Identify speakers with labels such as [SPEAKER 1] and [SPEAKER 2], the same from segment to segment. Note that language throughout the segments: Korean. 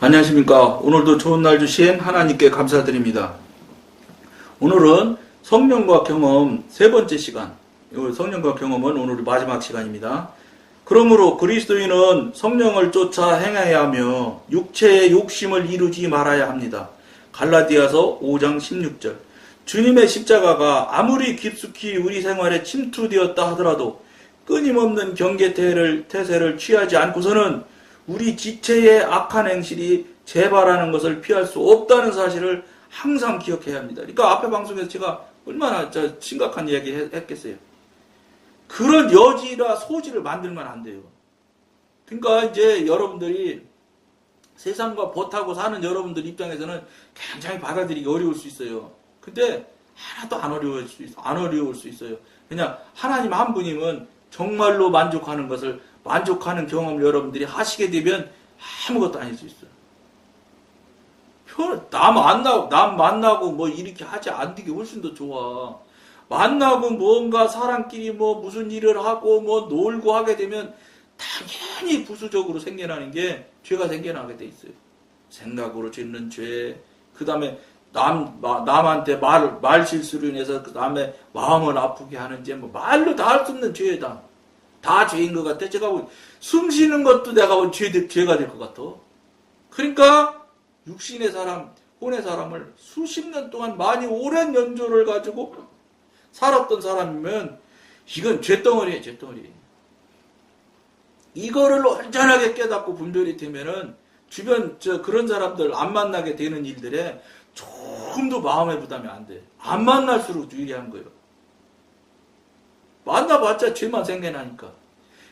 [SPEAKER 1] 안녕하십니까. 오늘도 좋은 날 주신 하나님께 감사드립니다. 오늘은 성령과 경험 세 번째 시간. 성령과 경험은 오늘 마지막 시간입니다. 그러므로 그리스도인은 성령을 쫓아 행해야 하며 육체의 욕심을 이루지 말아야 합니다. 갈라디아서 5장 16절. 주님의 십자가가 아무리 깊숙이 우리 생활에 침투되었다 하더라도 끊임없는 경계태세를 취하지 않고서는 우리 지체의 악한 행실이 재발하는 것을 피할 수 없다는 사실을 항상 기억해야 합니다. 그러니까 앞에 방송에서 제가 얼마나 심각한 이야기 했겠어요. 그런 여지나 소지를 만들면 안 돼요. 그러니까 이제 여러분들이 세상과 버타고 사는 여러분들 입장에서는 굉장히 받아들이기 어려울 수 있어요. 근데 하나도 안 어려울 수 있어요. 그냥 하나님 한 분이면 정말로 만족하는 경험을 여러분들이 하시게 되면 아무것도 아닐 수 있어요. 남 만나고 뭐 이렇게 하지 않는 게 훨씬 더 좋아. 만나고 뭔가 사람끼리 뭐 무슨 일을 하고 뭐 놀고 하게 되면 당연히 부수적으로 생겨나는 게 죄가 생겨나게 돼 있어요. 생각으로 짓는 죄, 그 다음에 남한테 말 실수로 인해서 그 다음에 마음을 아프게 하는 죄, 뭐 말로 다 할 수 없는 죄다. 다 죄인 것 같아. 제가 숨 쉬는 것도 내가 죄가 될 것 같아. 그러니까 육신의 사람, 혼의 사람을 수십 년 동안 많이 오랜 연조를 가지고 살았던 사람이면 이건 죄덩어리예요, 죄덩어리. 이거를 온전하게 깨닫고 분별이 되면은 주변 그런 사람들 안 만나게 되는 일들에 조금도 마음의 부담이 안 돼. 안 만날수록 유리한 거예요. 만나봤자 죄만 생겨나니까.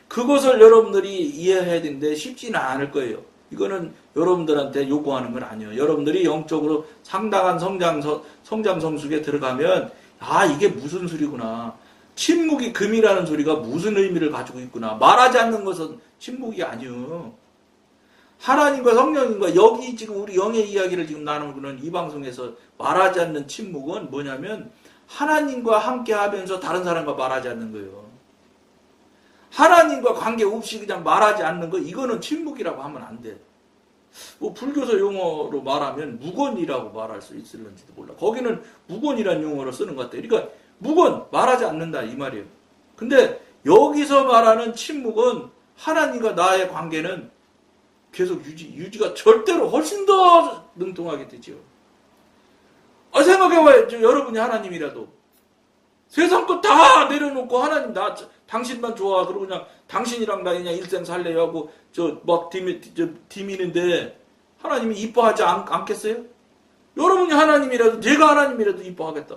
[SPEAKER 1] 그것을 여러분들이 이해해야 되는데 쉽지는 않을 거예요. 이거는 여러분들한테 요구하는 건 아니에요. 여러분들이 영적으로 상당한 성장 성숙에 들어가면 이게 무슨 소리구나. 침묵이 금이라는 소리가 무슨 의미를 가지고 있구나. 말하지 않는 것은 침묵이 아니에요. 하나님과 성령님과 여기 지금 우리 영의 이야기를 지금 나누는 이 방송에서 말하지 않는 침묵은 뭐냐면 하나님과 함께 하면서 다른 사람과 말하지 않는 거예요. 하나님과 관계없이 그냥 말하지 않는 거, 이거는 침묵이라고 하면 안 돼. 뭐 불교서 용어로 말하면 무건이라고 말할 수 있을런지도 몰라. 거기는 무건이라는 용어를 쓰는 것 같아요. 그러니까 무건, 말하지 않는다 이 말이에요. 근데 여기서 말하는 침묵은 하나님과 나의 관계는 계속 유지가 절대로 훨씬 더 능통하게 되죠. 생각해봐요. 여러분이 하나님이라도 세상 거 다 내려놓고 하나님 당신만 좋아. 그러고 그냥 당신이랑 나 그냥 일생 살래요 하고 디미는데 하나님이 이뻐하지 않겠어요? 여러분이 하나님이라도 제가 하나님이라도 이뻐하겠다.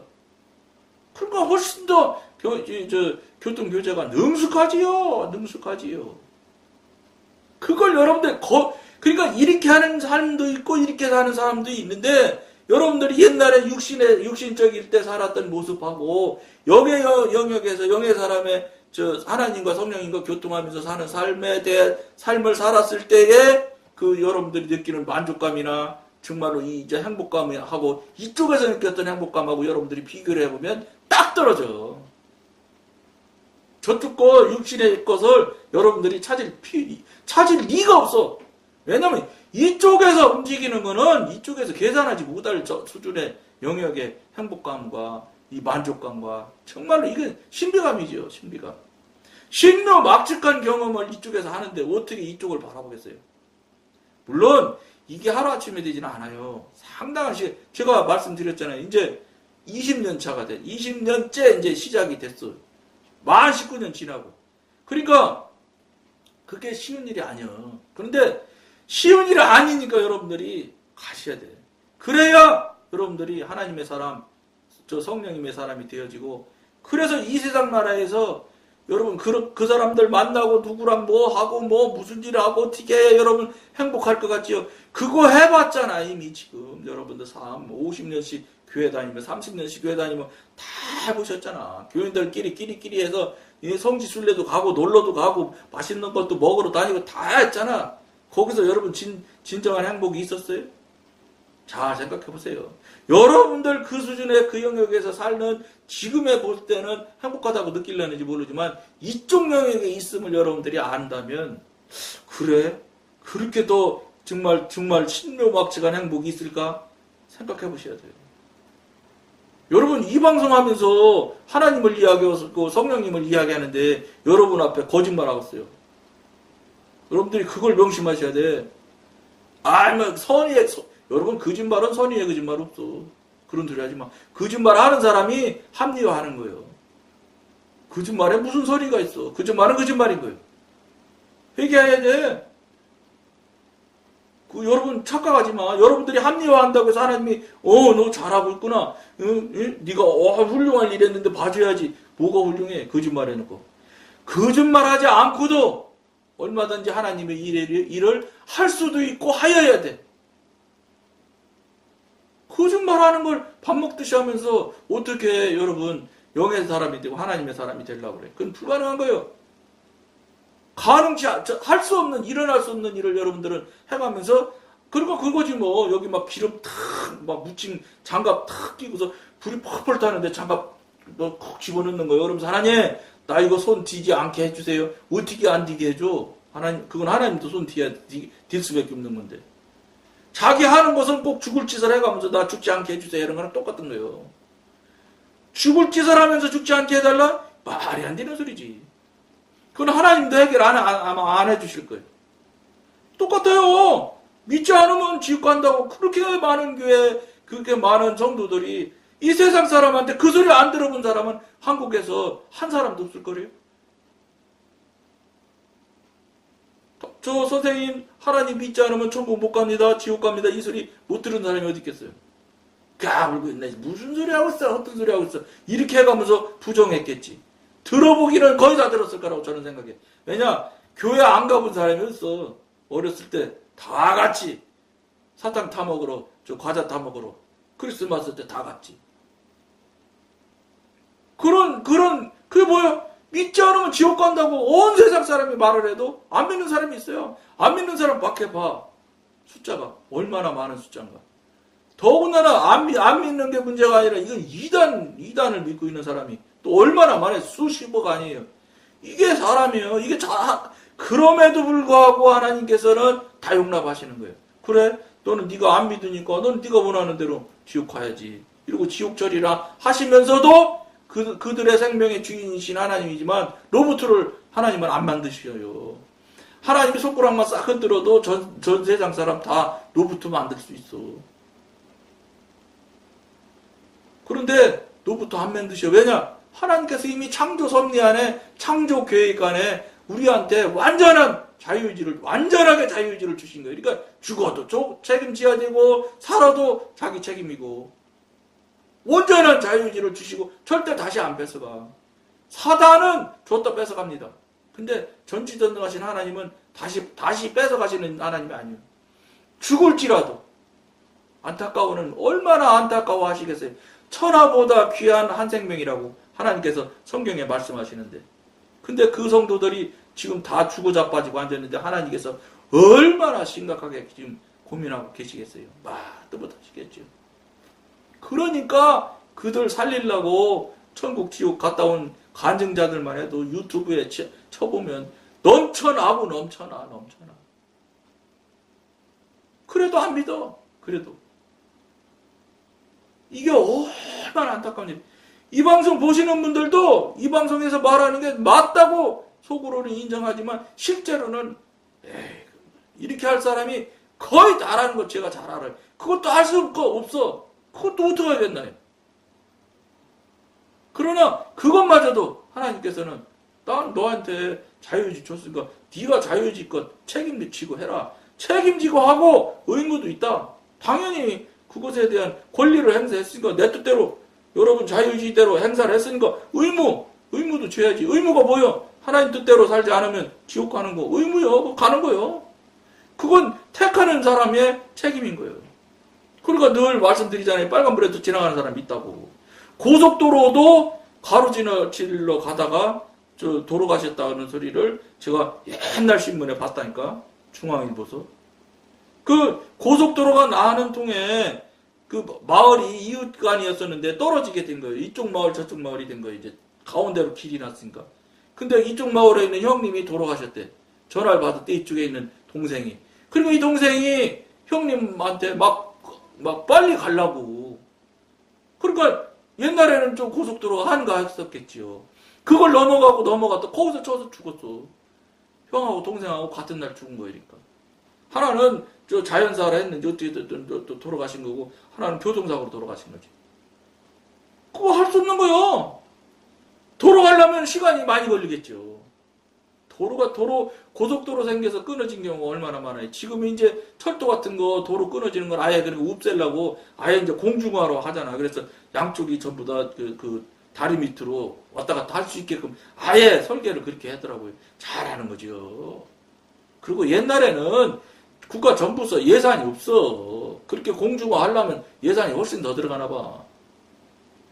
[SPEAKER 1] 그러니까 훨씬 더 교통교제가 능숙하지요. 그걸 여러분들 그러니까 이렇게 하는 사람도 있고 이렇게 사는 사람도 있는데 여러분들이 옛날에 육신적일 때 살았던 모습하고 영의 영역에서 영의 사람의 하나님과 성령님과 교통하면서 사는 삶을 살았을 때에 그 여러분들이 느끼는 만족감이나 정말로 이제 행복감하고 이쪽에서 느꼈던 행복감하고 여러분들이 비교를 해보면 딱 떨어져. 저쪽 육신의 것을 여러분들이 찾을 리가 없어. 왜냐면 이쪽에서 움직이는 거는 이쪽에서 계산하지 못할 수준의 영역의 행복감과 이 만족감과 정말로 이게 신비감이죠. 신비감. 신묘 막측한 경험을 이쪽에서 하는데 어떻게 이쪽을 바라보겠어요? 물론 이게 하루아침에 되지는 않아요. 상당한 시간. 제가 말씀드렸잖아요. 이제 20년 차가 돼. 20년째 이제 시작이 됐어요. 만 19년 지나고. 그러니까 그게 쉬운 일이 아니야. 그런데 쉬운 일이 아니니까 여러분들이 가셔야 돼. 그래야 여러분들이 하나님의 사람, 성령님의 사람이 되어지고, 그래서 이 세상 나라에서 여러분 그 사람들 만나고 누구랑 뭐 하고 뭐 무슨 일을 하고 어떻게 해야 여러분 행복할 것 같지요? 그거 해봤잖아 이미 지금 여러분들 삶 50년씩 교회 다니면 30년씩 교회 다니면 다 해보셨잖아. 교인들끼리 해서 성지순례도 가고 놀러도 가고 맛있는 것도 먹으러 다니고 다 했잖아. 거기서 여러분 진정한 행복이 있었어요? 잘 생각해보세요. 여러분들 그 수준의 그 영역에서 살는 지금에 볼 때는 행복하다고 느끼려는지 모르지만 이쪽 영역에 있음을 여러분들이 안다면 그래? 그렇게 더 정말 신묘막측한 행복이 있을까? 생각해 보셔야 돼요. 여러분, 이 방송하면서 하나님을 이야기하고 성령님을 이야기하는데 여러분 앞에 거짓말하고 있어요. 여러분들이 그걸 명심하셔야 돼. 여러분, 거짓말은 선의의 거짓말 없어. 그런 소리 하지 마. 거짓말 하는 사람이 합리화하는 거예요. 거짓말에 무슨 소리가 있어. 거짓말은 거짓말인 거예요. 회개해야 돼. 여러분 착각하지 마. 여러분들이 합리화한다고 해서 하나님이 너 잘하고 있구나. 네가 훌륭한 일 했는데 봐줘야지. 뭐가 훌륭해. 거짓말 해놓고. 거짓말하지 않고도 얼마든지 하나님의 일을 할 수도 있고 하여야 돼. 거짓말하는 걸 밥 먹듯이 하면서 어떻게 여러분 영의 사람이 되고 하나님의 사람이 되려고 그래. 그건 불가능한 거예요. 가능치 할 수 없는, 일어날 수 없는 일을 여러분들은 해가면서, 그리고 그거지 뭐. 여기 막 기름 막 묻힌 장갑 탁 끼고서 불이 펄펄 타는데 장갑 너 콕 집어넣는 거예요. 그러면서 하나님, 나 이거 손 뒤지 않게 해주세요. 어떻게 안 뒤게 해줘? 하나님, 그건 하나님도 손 딜 수밖에 없는 건데. 자기 하는 것은 꼭 죽을 짓을 해가면서 나 죽지 않게 해주세요. 이런 거랑 똑같은 거예요. 죽을 짓을 하면서 죽지 않게 해달라? 말이 안 되는 소리지. 그건 하나님도 해결 아마 안 해주실 거예요. 똑같아요. 믿지 않으면 지옥 간다고 그렇게 많은 교회, 그렇게 많은 성도들이 이 세상 사람한테 그 소리 안 들어본 사람은 한국에서 한 사람도 없을 거래요. 저 선생님 하나님 믿지 않으면 천국 못 갑니다. 지옥 갑니다. 이 소리 못 들은 사람이 어디 있겠어요. 까불고 있네. 무슨 소리 하고 있어. 어떤 소리 하고 있어. 이렇게 해가면서 부정했겠지. 들어보기는 거의 다 들었을 거라고 저는 생각해. 왜냐? 교회 안 가본 사람이 없어. 어렸을 때 다 같이 사탕 타 먹으러, 과자 타 먹으러 크리스마스 때 다 같이. 그게 뭐야? 믿지 않으면 지옥 간다고 온 세상 사람이 말을 해도 안 믿는 사람이 있어요. 안 믿는 사람 밖에 봐. 숫자가 얼마나 많은 숫자인가. 더군다나 안 믿는 게 문제가 아니라 이건 이단을 믿고 있는 사람이 또 얼마나 많아요. 수십억 아니에요. 이게 사람이에요. 그럼에도 불구하고 하나님께서는 다 용납하시는 거예요. 그래, 너는 네가 안 믿으니까 너는 네가 원하는 대로 지옥 가야지. 이러고 지옥 처리라 하시면서도 그들의 생명의 주인이신 하나님이지만 로봇을 하나님은 안 만드셔요. 하나님이 손가락만 싹 흔들어도 전 세상 사람 다 로봇 만들 수 있어. 그런데 로봇 안 만드셔. 왜냐? 하나님께서 이미 창조 섭리 안에, 창조 계획 안에 우리한테 완전하게 자유의지를 주신 거예요. 그러니까 죽어도 책임져야 되고 살아도 자기 책임이고 온전한 자유의지를 주시고 절대 다시 안 뺏어가. 사단은 줬다 뺏어갑니다. 근데 전지전능하신 하나님은 다시 뺏어가시는 하나님이 아니에요. 죽을지라도 안타까워는 얼마나 안타까워 하시겠어요. 천하보다 귀한 한 생명이라고 하나님께서 성경에 말씀하시는데, 근데 그 성도들이 지금 다 죽어 자빠지고 앉았는데 하나님께서 얼마나 심각하게 지금 고민하고 계시겠어요. 뜨뜻하시겠죠. 그러니까 그들 살리려고 천국 지옥 갔다 온 간증자들만 해도 유튜브에 쳐보면 넘쳐나. 그래도 안 믿어. 그래도 이게 얼마나 안타까운 일. 이 방송 보시는 분들도 이 방송에서 말하는 게 맞다고 속으로는 인정하지만 실제로는 이렇게 할 사람이 거의 다라는 거 제가 잘 알아요. 그것도 할 수 없어. 그것도 어떻게 하겠나요? 그러나 그것마저도 하나님께서는 난 너한테 자유의지 줬으니까 네가 자유의지껏 책임지고 해라. 책임지고 하고 의무도 있다. 당연히 그것에 대한 권리를 행사했으니까 내 뜻대로 여러분 자유의지대로 행사를 했으니까 의무도 줘야지. 의무가 뭐요? 하나님 뜻대로 살지 않으면 지옥 가는 거 의무요. 가는 거요. 그건 택하는 사람의 책임인 거예요. 그러니까 늘 말씀드리잖아요. 빨간불에도 지나가는 사람이 있다고. 고속도로도 가로지르러 가다가 돌아가셨다는 소리를 제가 옛날 신문에 봤다니까. 중앙일보서. 그 고속도로가 나는 통에 그 마을이 이웃간이었었는데 떨어지게 된 거예요. 이쪽 마을 저쪽 마을이 된 거예요. 이제 가운데로 길이 났으니까. 근데 이쪽 마을에 있는 형님이 돌아가셨대. 전화를 받을 때 이쪽에 있는 동생이. 그리고 이 동생이 형님한테 막 빨리 가려고. 그러니까 옛날에는 좀 고속도로 한가했었겠지요. 그걸 넘어갔다 거기서 쳐서 죽었어. 형하고 동생하고 같은 날 죽은 거니까. 하나는 저 자연사를 했는지 어떻게 또 돌아가신 거고, 하나는 교통사고로 돌아가신 거지. 그거 할 수 없는 거요. 도로 가려면 시간이 많이 걸리겠죠. 고속도로 생겨서 끊어진 경우가 얼마나 많아요. 지금 이제 철도 같은 거 도로 끊어지는 걸 아예 그리고 없애려고 아예 이제 공중화로 하잖아. 그래서 양쪽이 전부 다 그 다리 밑으로 왔다 갔다 할 수 있게끔 아예 설계를 그렇게 하더라고요. 잘하는 거죠. 그리고 옛날에는 국가 정부서 예산이 없어. 그렇게 공중화 하려면 예산이 훨씬 더 들어가나 봐.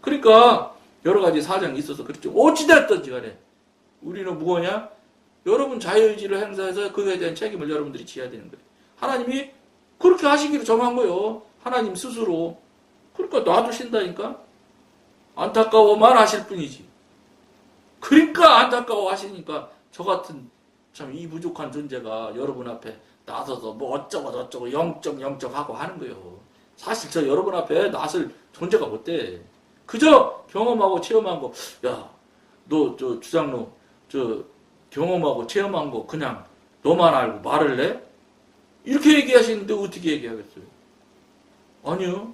[SPEAKER 1] 그러니까 여러 가지 사정이 있어서 그렇죠. 어찌됐든지 간에 우리는 뭐냐? 여러분 자유의지를 행사해서 그거에 대한 책임을 여러분들이 지어야 되는 거예요. 하나님이 그렇게 하시기로 정한 거예요. 하나님 스스로. 그러니까 놔두신다니까. 안타까워만 하실 뿐이지. 그러니까 안타까워 하시니까 저 같은 참 이 부족한 존재가 여러분 앞에 나서서 뭐 어쩌고 저쩌고 영적 하고 하는 거예요. 사실 저 여러분 앞에 나설 존재가 못 돼. 그저 경험하고 체험한 거, 야, 너 저 주장로 저 경험하고 체험한 거 그냥 너만 알고 말을 해? 이렇게 얘기하시는데 어떻게 얘기하겠어요? 아니요.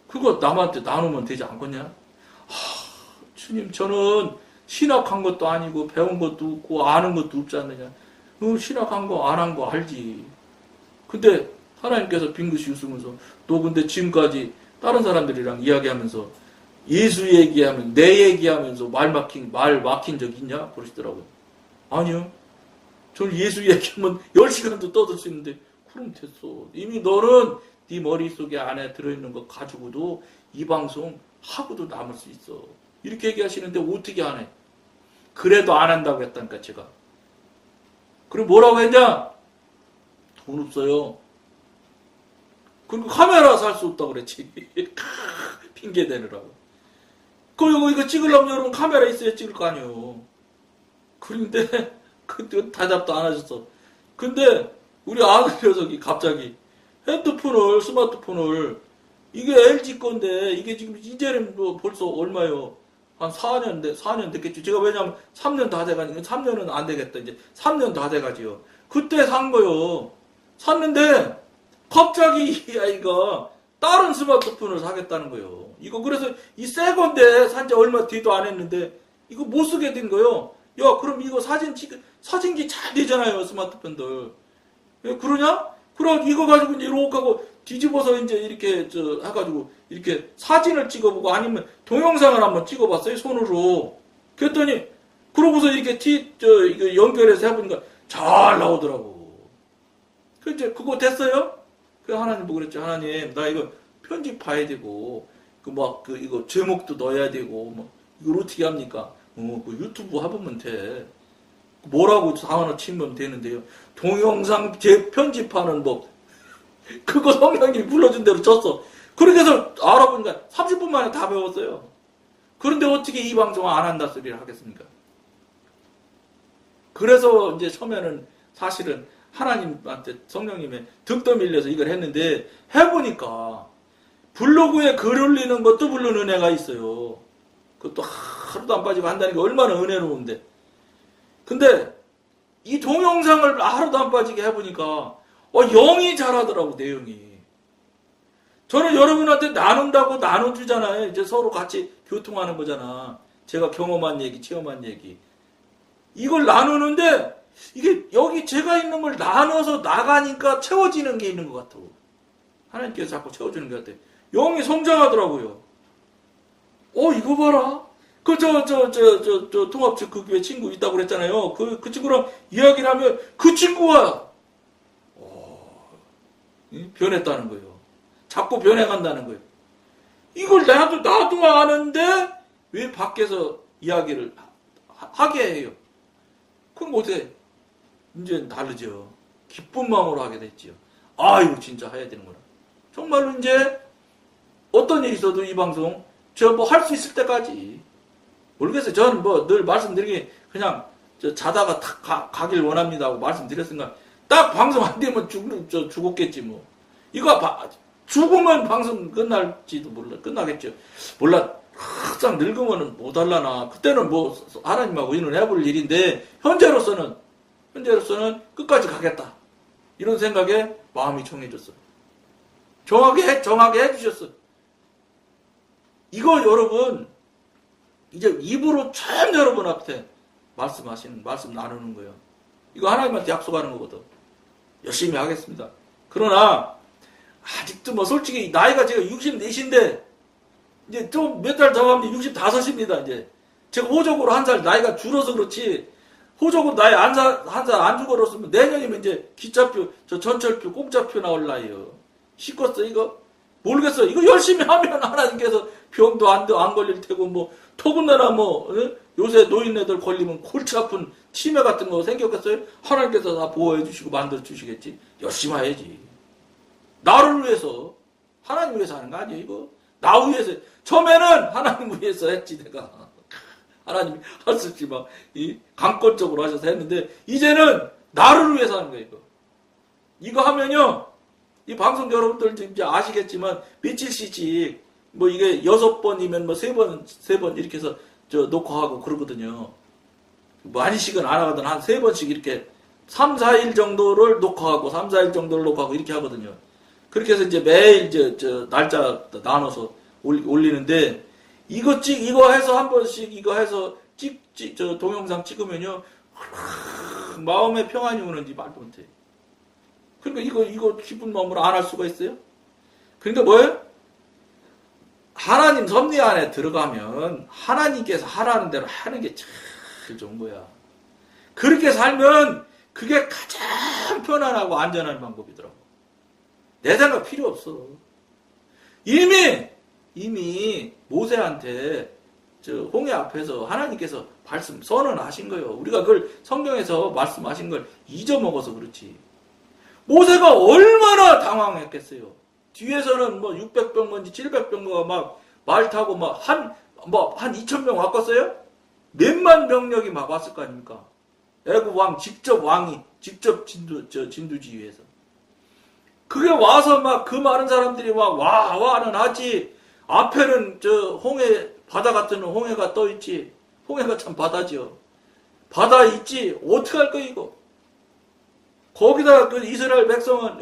[SPEAKER 1] 그거 남한테 나누면 되지 않겠냐? 주님, 저는 신학한 것도 아니고 배운 것도 없고 아는 것도 없지 않느냐? 신학한 거 안 한 거 알지. 근데 하나님께서 빙긋이 웃으면서 너 근데 지금까지 다른 사람들이랑 이야기하면서 예수 얘기하면 내 얘기하면서 말 막힌 적 있냐? 그러시더라고요. 아니요. 저는 예수 얘기하면 10시간도 떠들 수 있는데 그럼 됐어. 이미 너는 네 머릿속에 안에 들어있는 거 가지고도 이 방송 하고도 남을 수 있어. 이렇게 얘기하시는데 어떻게 안 해? 그래도 안 한다고 했다니까 제가. 그리고 뭐라고 했냐? 돈 없어요. 그리고 카메라 살 수 없다고 그랬지. 핑계 대느라고. 그리고 이거 찍으려면 여러분 카메라 있어야 찍을 거 아니에요. 그런데 그때 대답도 안 하셨어. 근데 우리 아들 녀석이 갑자기 스마트폰을 이게 LG 건데 이게 지금 이제는 뭐 벌써 얼마요? 한 4년 됐겠죠. 제가 왜냐면 3년 다 돼가지고 3년은 안 되겠다. 이제 3년 다 돼가지요. 그때 산 거요. 샀는데 갑자기 이 아이가 다른 스마트폰을 사겠다는 거예요. 이거 그래서 이 새 건데 산지 얼마 뒤도 안 했는데 이거 못 쓰게 된 거예요. 야, 그럼 이거 사진기 잘 되잖아요, 스마트폰들. 왜 그러냐? 그럼 이거 가지고 이제 이렇게 하고 뒤집어서 이제 이렇게 해가지고 이렇게 사진을 찍어보고 아니면 동영상을 한번 찍어봤어요, 손으로. 그랬더니 그러고서 이렇게 이거 연결해서 해보니까 잘 나오더라고. 그 이제 그거 됐어요? 그 하나님 뭐 그랬죠? 하나님, 나 이거 편집 봐야 되고 이거 제목도 넣어야 되고 이걸 어떻게 합니까? 그 유튜브 해보면 돼. 뭐라고 단어 치면 되는데요. 동영상 편집하는 법. 그거 성령님이 불러준 대로 쳤어. 그렇게 해서 알아보니까 30분 만에 다 배웠어요. 그런데 어떻게 이 방송 안 한다 소리를 하겠습니까? 그래서 이제 처음에는 사실은 하나님한테 성령님의 득도 밀려서 이걸 했는데 해보니까 블로그에 글 올리는 것도 물론 은혜가 있어요. 그것도 하루도 안 빠지고 한다는 게 얼마나 은혜로운데. 근데 이 동영상을 하루도 안 빠지게 해보니까 영이 잘하더라고, 내용이. 저는 여러분한테 나눈다고 나눠주잖아요. 이제 서로 같이 교통하는 거잖아. 제가 경험한 얘기, 체험한 얘기. 이걸 나누는데 이게 여기 제가 있는 걸 나눠서 나가니까 채워지는 게 있는 것 같아. 하나님께서 자꾸 채워주는 것 같아. 영이 성장하더라고요. 이거 봐라. 통합적 그 교회 친구 있다고 그랬잖아요. 그 친구랑 이야기를 하면 그 친구가 변했다는 거예요. 자꾸 변해간다는 거예요. 이걸 나도 아는데 왜 밖에서 이야기를 하게 해요? 그럼 어떻게 이제 다르죠. 기쁜 마음으로 하게 됐지요. 이거 진짜 해야 되는구나. 정말로 이제 어떤 일이 있어도 이 방송 저 할 수 있을 때까지 모르겠어요. 저는 늘 말씀드리기 그냥 자다가 탁 가길 원합니다 하고 말씀드렸으니까 딱 방송 안 되면 죽었겠지 뭐. 이거 죽으면 방송 끝날지도 몰라. 끝나겠죠. 몰라. 항상 늙으면 못 할라나. 그때는 뭐 하나님하고 의논해볼 일인데 현재로서는 끝까지 가겠다. 이런 생각에 마음이 정해졌어. 정하게 해주셨어. 이거 여러분 이제 입으로 참 여러분 앞에 말씀 나누는 거예요. 이거 하나님한테 약속하는 거거든. 열심히 하겠습니다. 그러나 아직도 뭐 솔직히 나이가 제가 64인데 이제 좀 몇 달 더 하면 65입니다. 이제 제가 호적으로 한 살 나이가 줄어서 그렇지 호적으로 나이 한 살 안 죽어졌으면 내년이면 이제 기차표 전철표 공짜표 나올 나이요. 시껐어 이거? 모르겠어. 이거 열심히 하면 하나님께서 병도 안 걸릴 테고 뭐 더군다나 뭐 요새 노인네들 걸리면 골치 아픈 치매 같은 거 생겼겠어요? 하나님께서 다 보호해 주시고 만들어 주시겠지. 열심히 해야지. 나를 위해서 하나님 위해서 하는 거 아니에요 이거? 나 위해서 처음에는 하나님 위해서 했지 내가. 하나님이 할 수 있지 막 강권적으로 하셔서 했는데 이제는 나를 위해서 하는 거예요 이거. 이거 하면요 이 방송 여러분들 이제 아시겠지만 며칠씩 뭐 이게 6번이면 뭐 3번 이렇게 해서 녹화하고 그러거든요. 뭐 한시간 안 하거든 한 3번씩 이렇게 3, 4일 정도를 녹화하고 3, 4일 정도를 녹화하고 이렇게 하거든요. 그렇게 해서 이제 매일 날짜 나눠서 올리는데 이거 해서 한 번씩 이거 해서 동영상 찍으면요 마음의 평안이 오는지 말도 못해. 그러니까 이거 기쁜 마음으로 안 할 수가 있어요? 그러니까 뭐예요? 하나님 섭리 안에 들어가면 하나님께서 하라는 대로 하는 게 제일 좋은 거야. 그렇게 살면 그게 가장 편안하고 안전한 방법이더라고. 내 생각 필요 없어. 이미 모세한테 홍해 앞에서 하나님께서 선언하신 거예요. 우리가 그걸 성경에서 말씀하신 걸 잊어먹어서 그렇지. 모세가 얼마나 당황했겠어요. 뒤에서는 뭐 600병건지 700병거가 막 말 타고 한 2,000명 왔겠어요? 몇만 병력이 막 왔을 거 아닙니까? 애굽 왕이 직접 진두지휘해서. 그게 와서 막 그 많은 사람들이 막 와는 하지. 앞에는 바다 같은 홍해가 떠 있지. 홍해가 참 바다죠. 바다 있지. 어떻게 할 거야 이거? 거기다 그 이스라엘 백성은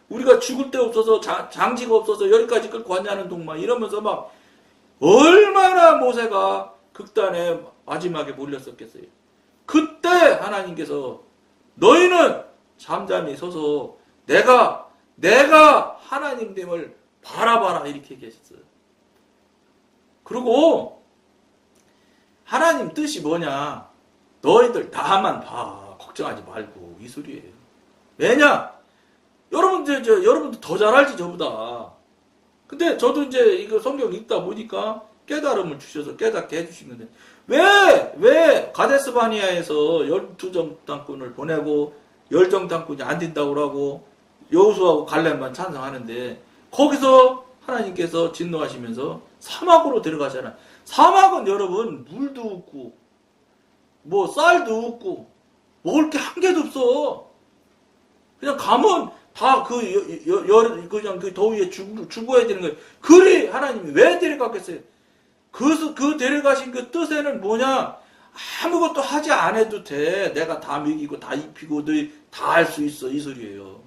[SPEAKER 1] 우리가 죽을 데 없어서 장지가 없어서 여기까지 끌고 왔냐는 동만 이러면서 막 얼마나 모세가 극단에 마지막에 몰렸었겠어요. 그때 하나님께서 너희는 잠잠히 서서 내가 하나님됨을 바라봐라 이렇게 얘기하셨어요. 그리고 하나님 뜻이 뭐냐? 너희들 나만 봐. 걱정하지 말고 이 소리예요. 왜냐? 여러분들 더 잘 알지 저보다. 근데 저도 이제 이거 성경 읽다 보니까 깨달음을 주셔서 깨닫게 해주신 건데 왜 가데스 바니아에서 12정탐꾼을 보내고 10정탐꾼이 안 된다고 그러고 여호수아하고 갈렙만 찬성하는데 거기서 하나님께서 진노하시면서 사막으로 데려가잖아요. 사막은 여러분 물도 없고 뭐 쌀도 없고 먹을 게 한 개도 없어. 그냥 가면 다 그냥 그 더위에 죽어야 되는 거예요. 그래 하나님이 왜 데려갔겠어요? 그 데려가신 그 뜻에는 뭐냐? 아무것도 하지 않아도 돼. 내가 다 먹이고 다 입히고 너희 다 할 수 있어 이 소리예요.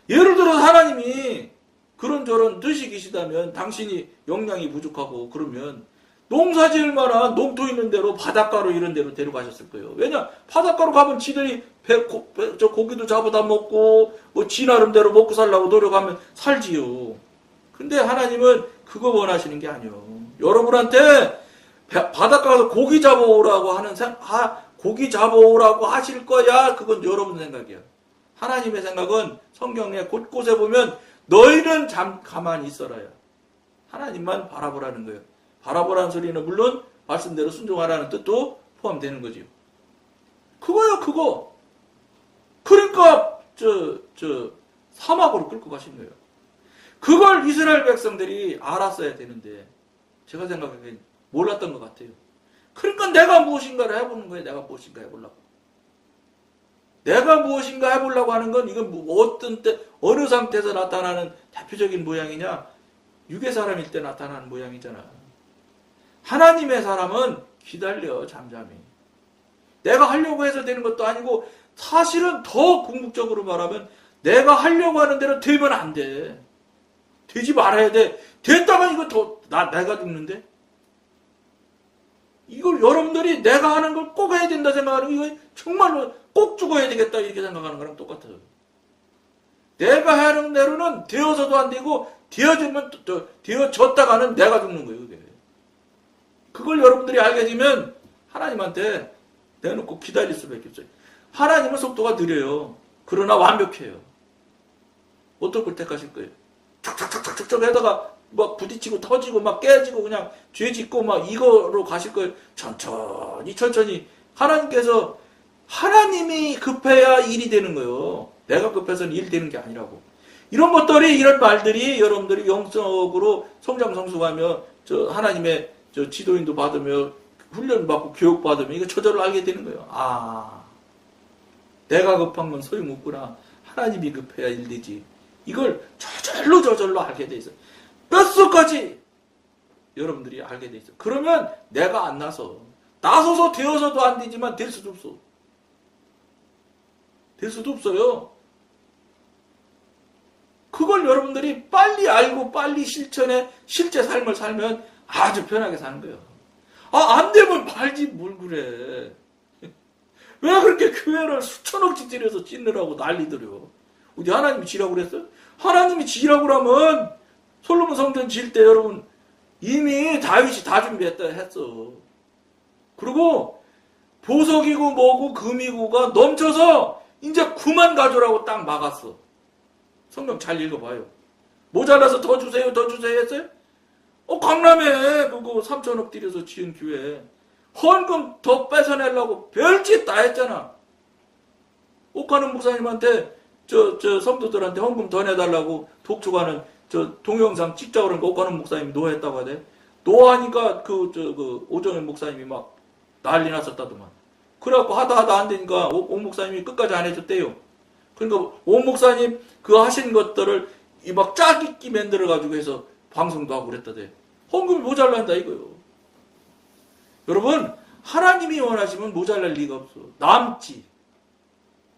[SPEAKER 1] 예를 들어 하나님이 그런저런 뜻이 계시다면 당신이 역량이 부족하고 그러면 농사 지을 만한 농토 있는 데로 바닷가로 이런 데로 데려가셨을 거예요. 왜냐? 바닷가로 가면 지들이 고기도 잡아다 먹고 뭐 지 나름대로 먹고 살라고 노력하면 살지요. 근데 하나님은 그거 원하시는 게 아니에요. 여러분한테 바닷가 가서 고기 잡아오라고 고기 잡아오라고 하실 거야. 그건 여러분 생각이야. 하나님의 생각은 성경에 곳곳에 보면 너희는 가만히 있어라야. 하나님만 바라보라는 거예요. 바라보라는 소리는 물론 말씀대로 순종하라는 뜻도 포함되는 거지요. 그거요, 그거. 그러니까 사막으로 끌고 가신 거예요. 그걸 이스라엘 백성들이 알았어야 되는데 제가 생각하기엔 몰랐던 것 같아요. 그러니까 내가 무엇인가를 해보는 거예요. 내가 무엇인가 해보려고. 내가 무엇인가 해보려고 하는 건 이건 어떤 때 어느 상태에서 나타나는 대표적인 모양이냐? 육의 사람일 때 나타나는 모양이잖아. 하나님의 사람은 기다려 잠잠히. 내가 하려고 해서 되는 것도 아니고 사실은 더 궁극적으로 말하면 내가 하려고 하는 대로 되면 안 돼. 되지 말아야 돼. 됐다면 이거 내가 죽는데? 이걸 여러분들이 내가 하는 걸 꼭 해야 된다 생각하는 거 이거 정말로 꼭 죽어야 되겠다 이렇게 생각하는 거랑 똑같아요. 내가 하는 대로는 되어서도 안 되고 되어졌다가는 내가 죽는 거예요. 그게. 그걸 여러분들이 알게 되면 하나님한테 내놓고 기다릴 수밖에 없어요. 하나님은 속도가 느려요. 그러나 완벽해요. 어떨 걸 택하실 거예요? 척척척척척 하다가 막 부딪히고 터지고 막 깨지고 그냥 죄 짓고 막 이거로 가실 거예요. 천천히. 하나님께서 하나님이 급해야 일이 되는 거예요. 내가 급해서는 일 되는 게 아니라고. 이런 것들이 이런 말들이 여러분들이 영적으로 성장 성숙하며 하나님의 지도인도 받으며 훈련 받고 교육 받으면 이거 저절로 알게 되는 거예요. 아, 내가 급한 건 소용없구나. 하나님이 급해야 일 되지. 이걸 저절로 알게 돼 있어요. 뼛속까지 여러분들이 알게 돼 있어요. 그러면 내가 안 나서서 되어서도 안 되지만 될 수도 없어. 될 수도 없어요. 그걸 여러분들이 빨리 알고 빨리 실제 삶을 살면 아주 편하게 사는 거예요. 안 되면 말지 뭘 그래. 왜 그렇게 교회를 수천억씩 들여서 짓느라고 난리들여. 우리 하나님이 지라고 그랬어요? 하나님이 지라고 그러면 솔로몬 성전 지을 때 여러분 이미 다윗이 다 준비했다 했어. 그리고 보석이고 뭐고 금이고가 넘쳐서 이제 그만 가져라고 딱 막았어. 성경 잘 읽어봐요. 모자라서 더 주세요 했어요? 강남에 그거 3천억 들여서 지은 교회 헌금 더 뺏어내려고 별짓 다 했잖아. 옥하는 목사님한테 성도들한테 헌금 더 내달라고 독촉하는 동영상 찍자고 그러니까 옥하는 목사님이 노했다고 하대. 노하니까 오정현 목사님이 막 난리 났었다더만. 그래갖고 하다 안 되니까 옥 목사님이 끝까지 안 해줬대요. 그러니까 옥 목사님 그 하신 것들을 막 짜깁기 만들어가지고 해서 방송도 하고 그랬다대. 헌금이 모자란다 이거요. 여러분 하나님이 원하시면 모자랄 리가 없어. 남지.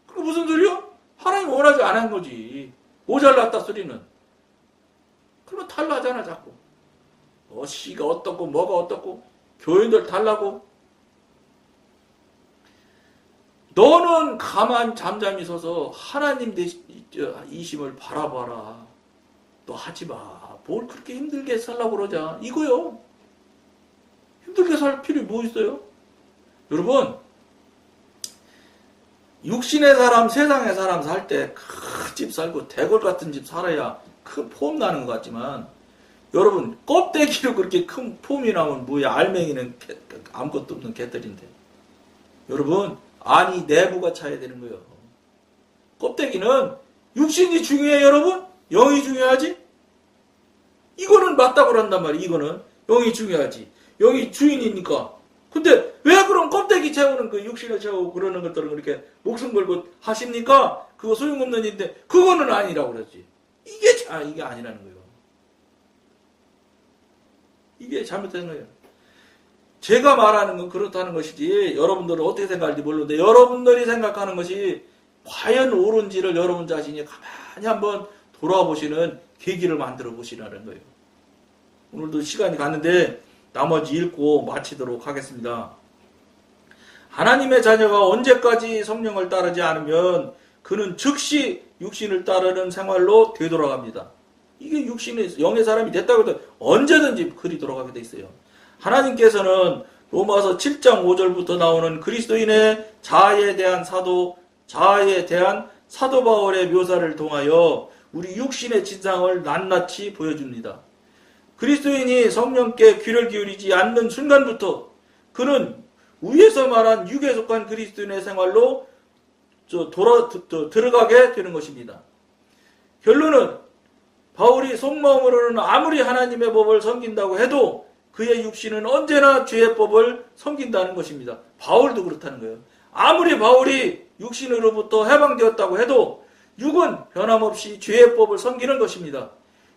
[SPEAKER 1] 그게 무슨 소리야? 하나님 원하지 않은 거지. 모자랐다 소리는. 그러면 탈라잖아 자꾸. 씨가 어떻고 뭐가 어떻고 교인들 달라고. 너는 가만 잠잠히 서서 하나님 이심을 바라봐라. 너 하지마. 뭘 그렇게 힘들게 살라고 그러자. 이거요. 힘들게 살 필요 뭐 있어요? 여러분 육신의 사람 세상의 사람 살 때 큰 집 살고 대궐 같은 집 살아야 큰 폼 나는 것 같지만 여러분 껍데기로 그렇게 큰 폼이 나면 뭐야. 알맹이는 아무것도 없는 개들인데. 여러분 아니 내부가 차야 되는 거예요. 껍데기는 육신이 중요해 여러분? 영이 중요하지? 이거는 맞다고 한단 말이에요. 이거는 영이 중요하지. 영이 주인이니까. 근데 왜 그럼 껍데기 채우는 그 육신을 채우고 그러는 것들은 그렇게 목숨 걸고 하십니까? 그거 소용없는 일인데 그거는 아니라고 그러지. 이게 아니라는 거예요. 이게 잘못된 거예요. 제가 말하는 건 그렇다는 것이지 여러분들은 어떻게 생각할지 모르는데 여러분들이 생각하는 것이 과연 옳은지를 여러분 자신이 가만히 한번 돌아보시는 계기를 만들어 보시라는 거예요. 오늘도 시간이 갔는데 나머지 읽고 마치도록 하겠습니다. 하나님의 자녀가 언제까지 성령을 따르지 않으면 그는 즉시 육신을 따르는 생활로 되돌아갑니다. 이게 육신의 영의 사람이 됐다고 해도 언제든지 그리 돌아가게 돼 있어요. 하나님께서는 로마서 7장 5절부터 나오는 그리스도인의 자아에 대한 사도 바울의 묘사를 통하여 우리 육신의 진상을 낱낱이 보여줍니다. 그리스도인이 성령께 귀를 기울이지 않는 순간부터 그는 위에서 말한 육에 속한 그리스도인의 생활로 들어가게 되는 것입니다. 결론은 바울이 속마음으로는 아무리 하나님의 법을 섬긴다고 해도 그의 육신은 언제나 죄의 법을 섬긴다는 것입니다. 바울도 그렇다는 거예요. 아무리 바울이 육신으로부터 해방되었다고 해도 육은 변함없이 죄의 법을 섬기는 것입니다.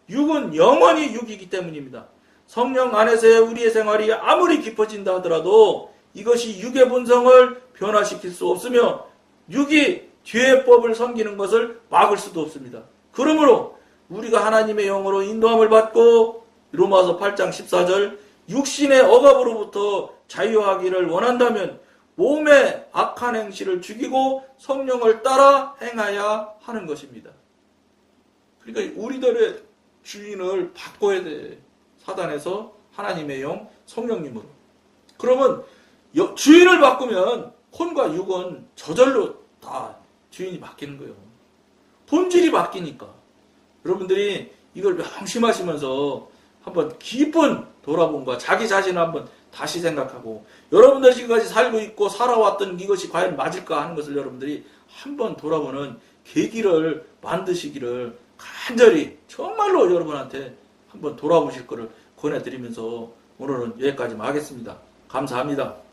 [SPEAKER 1] 육은 영원히 육이기 때문입니다. 성령 안에서의 우리의 생활이 아무리 깊어진다 하더라도 이것이 육의 본성을 변화시킬 수 없으며 육이 죄의 법을 섬기는 것을 막을 수도 없습니다. 그러므로 우리가 하나님의 영으로 인도함을 받고 로마서 8장 14절 육신의 억압으로부터 자유하기를 원한다면 몸의 악한 행실을 죽이고 성령을 따라 행하야 하는 것입니다. 그러니까 우리들의 주인을 바꿔야 돼. 사단에서 하나님의 영, 성령님으로. 그러면 주인을 바꾸면 혼과 육은 저절로 다 주인이 바뀌는 거예요. 본질이 바뀌니까. 여러분들이 이걸 명심하시면서 한번 깊은 돌아봄과 자기 자신을 한번 다시 생각하고 여러분들 지금까지 살고 있고 살아왔던 이것이 과연 맞을까 하는 것을 여러분들이 한번 돌아보는 계기를 만드시기를 간절히 정말로 여러분한테 한번 돌아보실 것을 권해드리면서 오늘은 여기까지만 하겠습니다. 감사합니다.